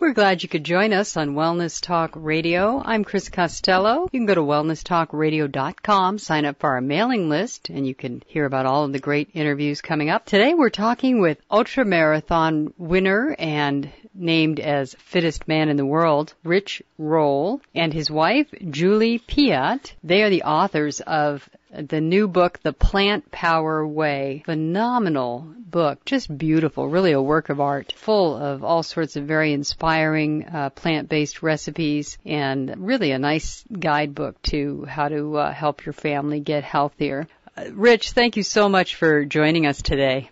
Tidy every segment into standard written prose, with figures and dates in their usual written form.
We're glad you could join us on Wellness Talk Radio. I'm Chris Costello. You can go to wellnesstalkradio.com, sign up for our mailing list, and you can hear about all of the great interviews coming up. Today we're talking with ultramarathon winner and named as fittest man in the world, Rich Roll, and his wife, Julie Piatt. They are the authors of the new book, The Plantpower Way. Phenomenal book, just beautiful, really a work of art, full of all sorts of very inspiring plant-based recipes, and really a nice guidebook to how to help your family get healthier. Rich, thank you so much for joining us today.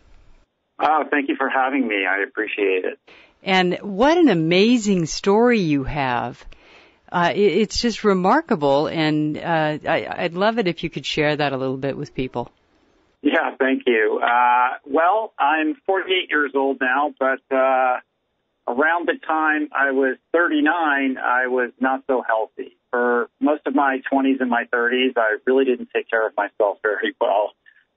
Oh, thank you for having me. I appreciate it. And what an amazing story you have. It's just remarkable, and I'd love it if you could share that a little bit with people. Yeah, thank you. Well, I'm 48 years old now, but around the time I was 39, I was not so healthy. For most of my 20s and my 30s, I really didn't take care of myself very well.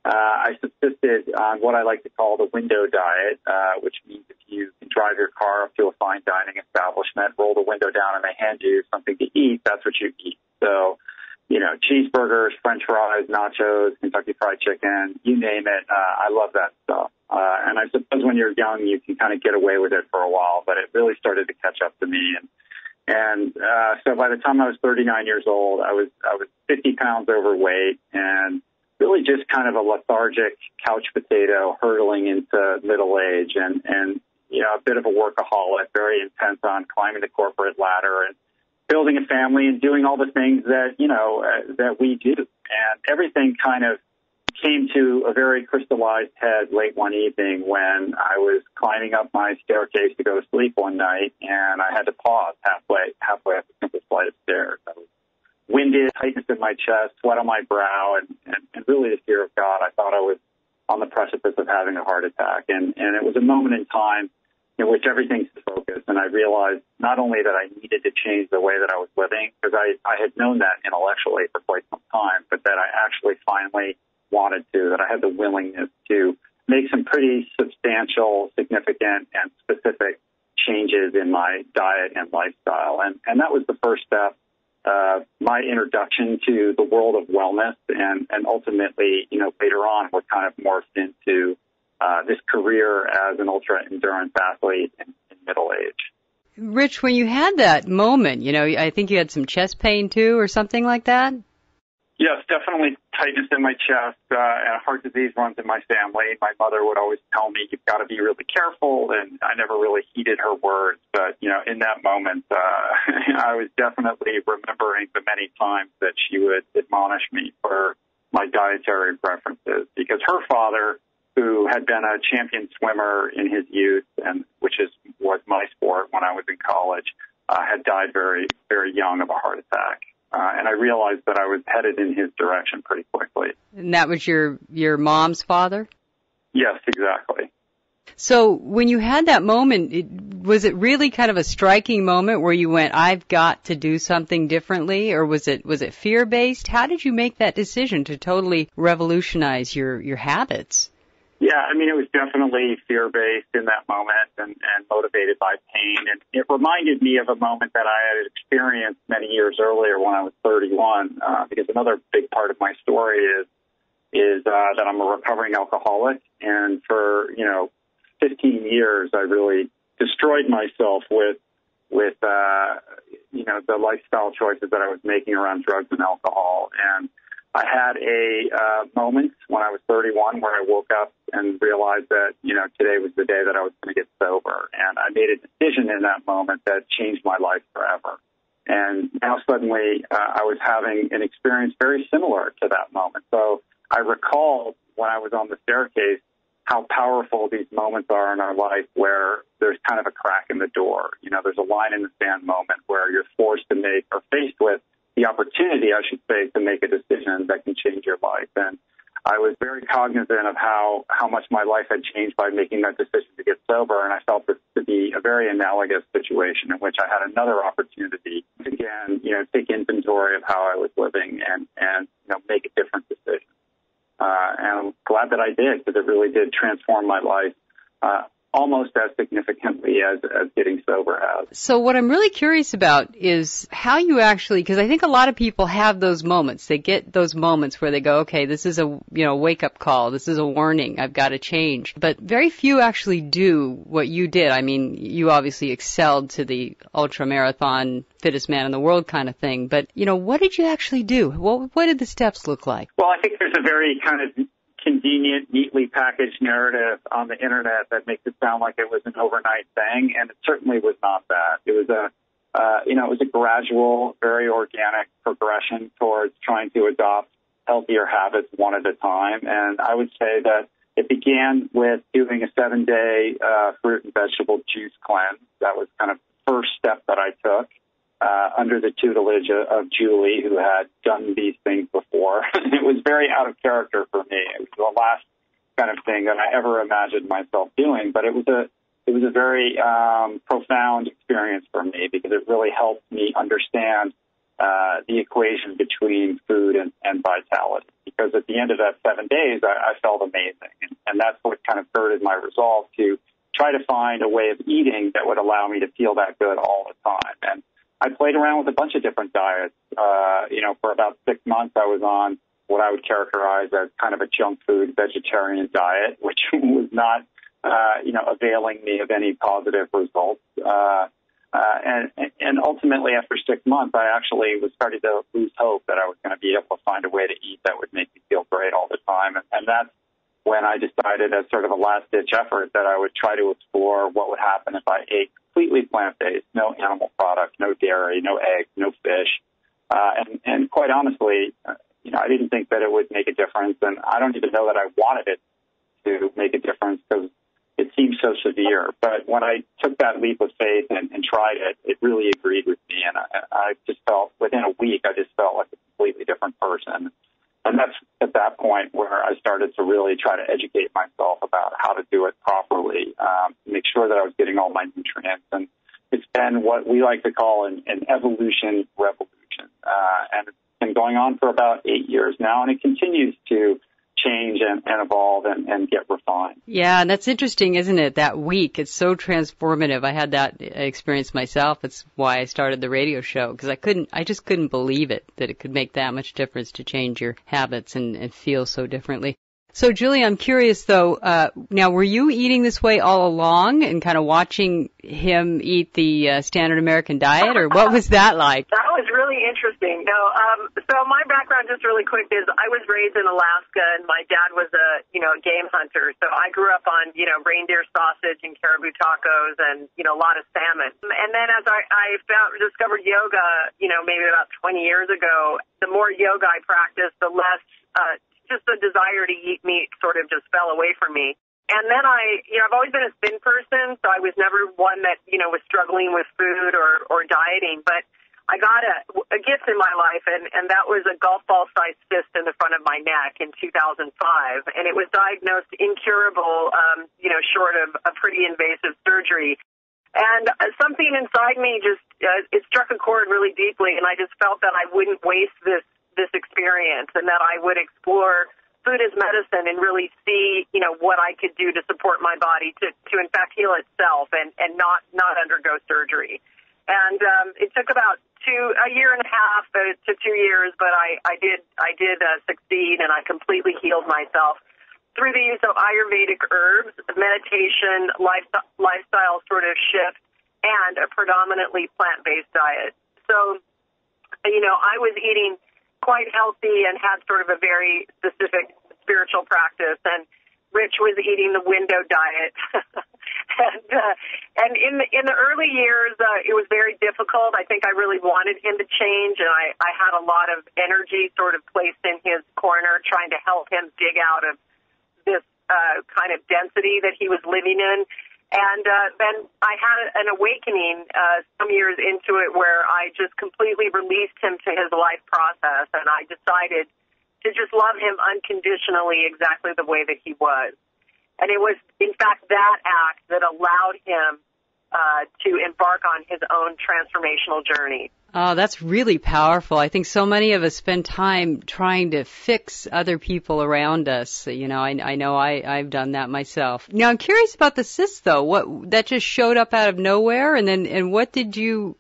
I subsisted on what I like to call the window diet, which means if you can drive your car up to a fine dining establishment, roll the window down, and they hand you something to eat, that's what you eat. So, you know, cheeseburgers, French fries, nachos, Kentucky Fried Chicken, you name it. I love that stuff. And I suppose when you're young, you can kind of get away with it for a while, but it really started to catch up to me. And so by the time I was 39 years old, I was 50 pounds overweight and really just kind of a lethargic couch potato hurtling into middle age and you know, a bit of a workaholic, very intense on climbing the corporate ladder and building a family and doing all the things that, you know, that we do. And everything kind of came to a very crystallized head late one evening when I was climbing up my staircase to go to sleep one night, and I had to pause halfway up a simple flight of stairs. I was winded, tightness in my chest, sweat on my brow, and really the fear of God. I thought I was on the precipice of having a heart attack. And it was a moment in time in which everything's focused, and I realized not only that I needed to change the way that I was living, because I had known that intellectually for quite some time, but that I actually finally wanted to, that I had the willingness to make some pretty substantial, significant, and specific changes in my diet and lifestyle. And that was the first step. My introduction to the world of wellness, and ultimately, you know, later on, what kind of morphed into this career as an ultra-endurance athlete in middle age. Rich, when you had that moment, you know, I think you had some chest pain too or something like that? Yes, definitely tightness in my chest, and heart disease runs in my family. My mother would always tell me, you've got to be really careful, and I never really heeded her words. But, you know, in that moment, I was definitely remembering the many times that she would admonish me for my dietary preferences, because her father, who had been a champion swimmer in his youth, and was my sport when I was in college, had died very, very young of a heart attack. And I realized that I was headed in his direction pretty quickly. And that was your mom's father? Yes, exactly. So when you had that moment, was it really kind of a striking moment where you went, I've got to do something differently, or was it fear-based? How did you make that decision to totally revolutionize your habits? Yeah, I mean, it was definitely fear-based in that moment and motivated by pain. And it reminded me of a moment that I had experienced many years earlier when I was 31, because another big part of my story is that I'm a recovering alcoholic. And for, 15 years, I really destroyed myself with the lifestyle choices that I was making around drugs and alcohol. And I had a moment when I was 31 where I woke up and realized that, today was the day that I was going to get sober. And I made a decision in that moment that changed my life forever. And now suddenly I was having an experience very similar to that moment. So I recalled when I was on the staircase how powerful these moments are in our life where there's kind of a crack in the door. There's a line in the sand moment where you're forced to make or faced with the opportunity, I should say, to make a decision that can change your life. And I was very cognizant of how much my life had changed by making that decision to get sober. And I felt this to be a very analogous situation in which I had another opportunity to, again, take inventory of how I was living and make a different decision. And I'm glad that I did, because it really did transform my life. almost as significantly as getting sober has. So what I'm really curious about is how you actually, because I think a lot of people have those moments. They get those moments where they go, okay, this is a wake-up call. This is a warning. I've got to change. But very few actually do what you did. I mean, you obviously excelled to the ultra-marathon fittest man in the world kind of thing. But, what did you actually do? What did the steps look like? Well, I think there's a very kind of convenient, neatly packaged narrative on the internet that makes it sound like it was an overnight thing, and it certainly was not that. It was a gradual, very organic progression towards trying to adopt healthier habits one at a time. And I would say that it began with doing a 7-day fruit and vegetable juice cleanse. That was kind of the first step that I took under the tutelage of Julie, who had done these things before. It was very out of character for me. It was the last kind of thing that I ever imagined myself doing, but it was a very profound experience for me because it really helped me understand the equation between food and vitality. Because at the end of that 7 days, I felt amazing, and that's what kind of girded my resolve to try to find a way of eating that would allow me to feel that good all the time. And I played around with a bunch of different diets. For about 6 months, I was on what I would characterize as kind of a junk food vegetarian diet, which was not, availing me of any positive results. And ultimately, after 6 months, I actually was starting to lose hope that I was going to be able to find a way to eat that would make me feel great all the time. And that's when I decided, as sort of a last-ditch effort, that I would try to explore what would happen if I ate completely plant-based, no animal products, no dairy, no eggs, no fish. And quite honestly, I didn't think that it would make a difference, and I don't even know that I wanted it to make a difference because it seemed so severe. But when I took that leap of faith and tried it, it really agreed with me, and I just felt, within a week, I just felt like a completely different person. And that's at that point where I started to really try to educate myself about how to do it properly, make sure that I was getting all my nutrients. And it's been what we like to call an evolution revolution. And it's been going on for about 8 years now, and it continues to change and evolve and get refined. Yeah, and that's interesting, isn't it? That week, it's so transformative. I had that experience myself. It's why I started the radio show, because I just couldn't believe it, that it could make that much difference to change your habits and feel so differently. So, Julie, I'm curious, though, now, were you eating this way all along and kind of watching him eat the standard American diet, or what was that like? That was really interesting. No, so my background, just really quick, is I was raised in Alaska, and my dad was a game hunter. So I grew up on, reindeer sausage and caribou tacos and, a lot of salmon. And then as I discovered yoga, maybe about 20 years ago, the more yoga I practiced, the less just the desire to eat meat sort of just fell away from me. And then I've always been a thin person, so I was never one that, was struggling with food or dieting. But I got a gift in my life, and that was a golf ball-sized cyst in the front of my neck in 2005. And it was diagnosed incurable, short of a pretty invasive surgery. And something inside me just, it struck a chord really deeply, and I just felt that I wouldn't waste this experience, and that I would explore food as medicine and really see, what I could do to support my body to in fact heal itself and not undergo surgery. And it took about a year and a half to 2 years, but I did succeed, and I completely healed myself through the use of Ayurvedic herbs, meditation, lifestyle sort of shift, and a predominantly plant-based diet. So, I was eating quite healthy and had sort of a very specific spiritual practice, and Rich was eating the window diet. and in the early years, it was very difficult. I think I really wanted him to change, and I had a lot of energy sort of placed in his corner, trying to help him dig out of this kind of density that he was living in. And then I had an awakening some years into it where I just completely released him to his life process, and I decided to just love him unconditionally exactly the way that he was. And it was, in fact, that act that allowed him to embark on his own transformational journey. Oh, that's really powerful. I think so many of us spend time trying to fix other people around us. You know, I know I've done that myself. Now, I'm curious about the cysts, though. What that just showed up out of nowhere, and what did you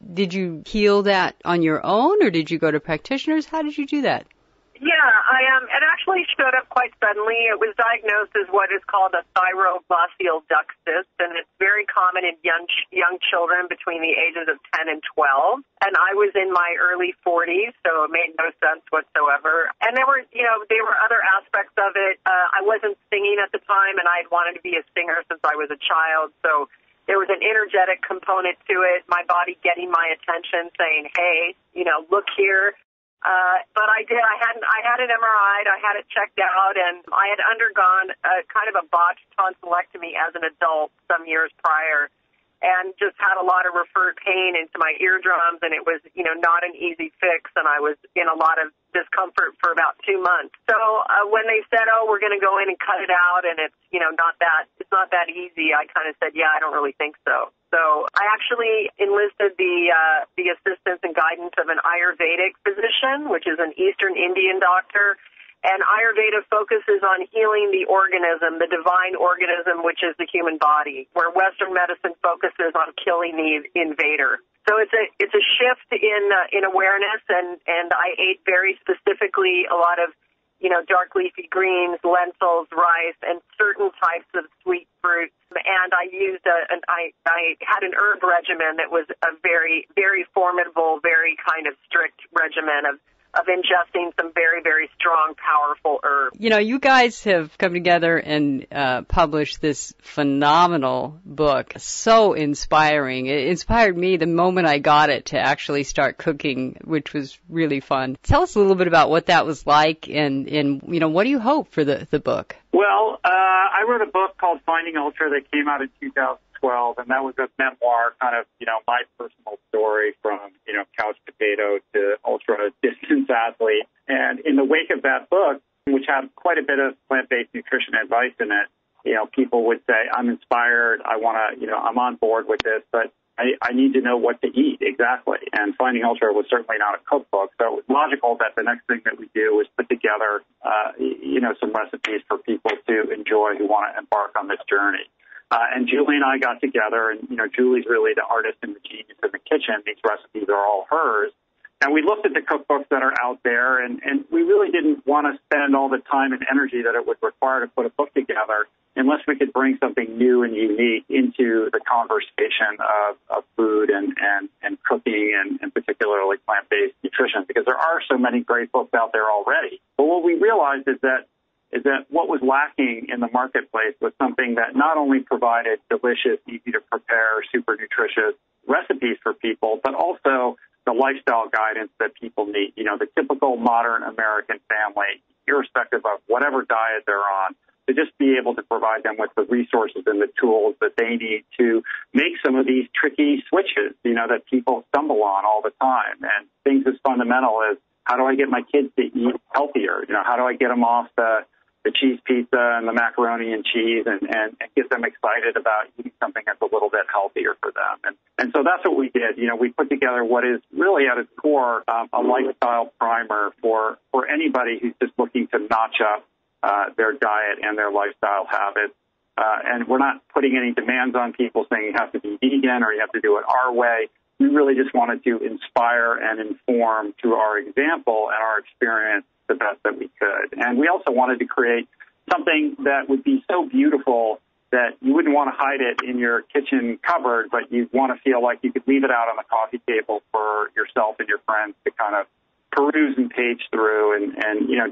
heal that on your own, or did you go to practitioners? How did you do that? Yeah, it actually showed up quite suddenly. It was diagnosed as what is called a thyroglossal duct cyst, and it's very common in young children between the ages of 10 and 12. And I was in my early 40s, so it made no sense whatsoever. And there were other aspects of it. I wasn't singing at the time, and I had wanted to be a singer since I was a child, so there was an energetic component to it, my body getting my attention, saying, hey, look here. But I did. I had it MRI'd. I had it checked out, and I had undergone kind of a botched tonsillectomy as an adult some years prior, and just had a lot of referred pain into my eardrums, and it was, not an easy fix, and I was in a lot of discomfort for about 2 months. So when they said, "Oh, we're going to go in and cut it out," and it's, it's not that easy, I kind of said, "Yeah, I don't really think so." So I actually enlisted the assistance and guidance of an Ayurvedic physician, which is an Eastern Indian doctor. And Ayurveda focuses on healing the organism, the divine organism, which is the human body, where Western medicine focuses on killing the invader. So it's a shift in awareness, and I ate very specifically a lot of dark leafy greens, lentils, rice, and certain types of sweet fruits. And I used I had an herb regimen that was a very, very formidable, very kind of strict regimen of ingesting some very, very strong, powerful herbs. You guys have come together and published this phenomenal book. So inspiring. It inspired me the moment I got it to actually start cooking, which was really fun. Tell us a little bit about what that was like, and what do you hope for the book? Well, I wrote a book called Finding Ultra that came out in 2012, and that was a memoir, kind of, my personal story from, couch potato to ultra distance athlete. And in the wake of that book, which had quite a bit of plant-based nutrition advice in it, people would say, I'm inspired, I want to, I'm on board with this, but I need to know what to eat exactly. And Finding Ultra was certainly not a cookbook, so it was logical that the next thing that we do was put together, some recipes for people to enjoy who want to embark on this journey. And Julie and I got together, and, Julie's really the artist and the genius in the kitchen. These recipes are all hers. And we looked at the cookbooks that are out there, and we really didn't want to spend all the time and energy that it would require to put a book together unless we could bring something new and unique into the conversation of food and cooking and particularly plant-based nutrition, because there are so many great books out there already. But what we realized is that what was lacking in the marketplace was something that not only provided delicious, easy-to-prepare, super nutritious recipes for people, but also the lifestyle guidance that people need. The typical modern American family, irrespective of whatever diet they're on, to just be able to provide them with the resources and the tools that they need to make some of these tricky switches, that people stumble on all the time. And things as fundamental as, how do I get my kids to eat healthier? How do I get them off the cheese pizza and the macaroni and cheese and get them excited about eating something that's a little bit healthier for them. And so that's what we did. We put together what is really at its core a lifestyle primer for anybody who's just looking to notch up their diet and their lifestyle habits. And we're not putting any demands on people saying you have to be vegan or you have to do it our way. We really just wanted to inspire and inform through our example and our experience the best that we could. And we also wanted to create something that would be so beautiful that you wouldn't want to hide it in your kitchen cupboard, but you'd want to feel like you could leave it out on the coffee table for yourself and your friends to kind of peruse and page through and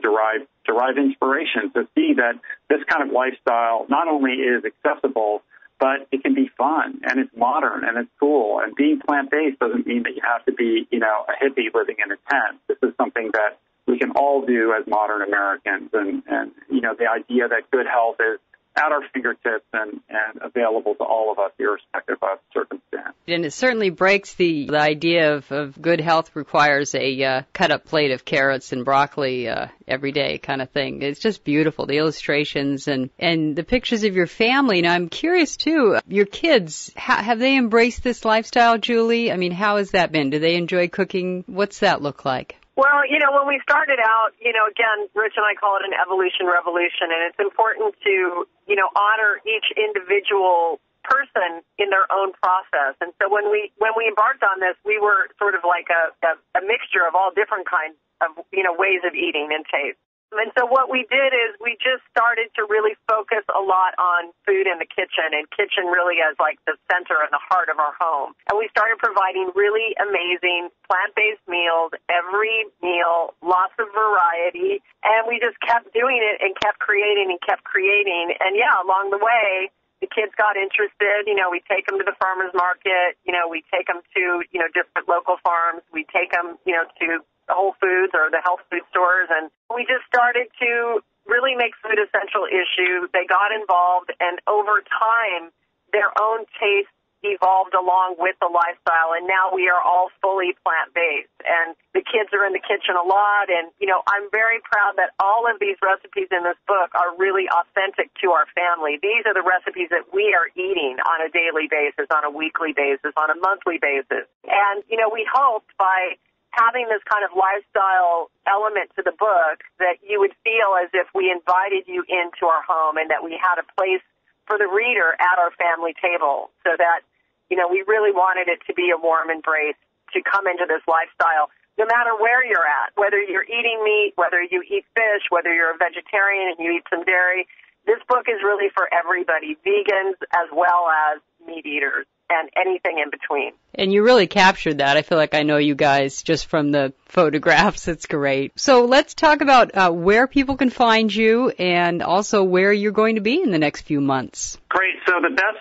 derive inspiration to see that this kind of lifestyle not only is accessible, but it can be fun, and it's modern, and it's cool. And being plant-based doesn't mean that you have to be, a hippie living in a tent. This is something that we can all do as modern Americans. And the idea that good health is at our fingertips and available to all of us, irrespective of circumstance. And it certainly breaks the idea of good health requires a cut-up plate of carrots and broccoli every day kind of thing. It's just beautiful, the illustrations and the pictures of your family. Now, I'm curious, too, your kids, have they embraced this lifestyle, Julie? I mean, how has that been? Do they enjoy cooking? What's that look like? Well, when we started out, again, Rich and I call it an evolution revolution, and it's important to, honor each individual person in their own process. And so when we embarked on this, we were sort of like a mixture of all different kinds of, ways of eating and taste. And so what we did is we just started to really focus a lot on food in the kitchen, and kitchen really as like the center and the heart of our home. And we started providing really amazing plant-based meals, every meal, lots of variety, and we just kept doing it and kept creating and kept creating. And yeah, along the way, the kids got interested. We take them to the farmer's market. We take them to, different local farms. We take them, to Whole Foods or the health food stores, and we just started to really make food a central issue. They got involved, and over time, their own taste evolved along with the lifestyle, and now we are all fully plant-based. And the kids are in the kitchen a lot, and, I'm very proud that all of these recipes in this book are really authentic to our family. These are the recipes that we are eating on a daily basis, on a weekly basis, on a monthly basis. And, we hoped by having this kind of lifestyle element to the book that you would feel as if we invited you into our home and that we had a place for the reader at our family table, so that, we really wanted it to be a warm embrace to come into this lifestyle, no matter where you're at, whether you're eating meat, whether you eat fish, whether you're a vegetarian and you eat some dairy. This book is really for everybody, vegans as well as meat eaters, and anything in between. And you really captured that. I feel like I know you guys just from the photographs. It's great. So let's talk about where people can find you and also where you're going to be in the next few months. Great. So the best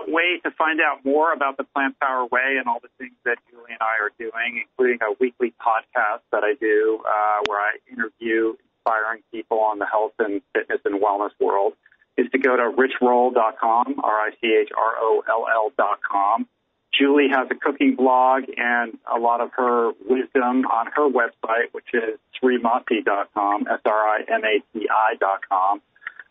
way to find out more about the Plantpower Way and all the things that Julie and I are doing, including a weekly podcast that I do where I interview inspiring people on the health and fitness and wellness world, is to go to richroll.com, RICHROLL.com. Julie has a cooking blog and a lot of her wisdom on her website, which is srimati.com, SRIMATI.com.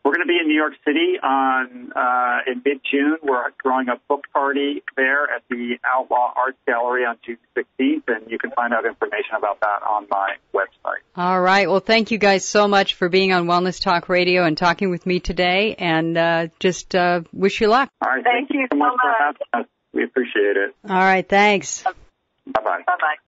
We're going to be in New York City in mid-June. We're throwing a book party there at the Outlaw Arts Gallery on June 16th, and you can find out information about that on my website. All right. Well, thank you guys so much for being on Wellness Talk Radio and talking with me today, and just wish you luck. All right. Thank you so much for having us. We appreciate it. All right. Thanks. Bye-bye. Bye-bye.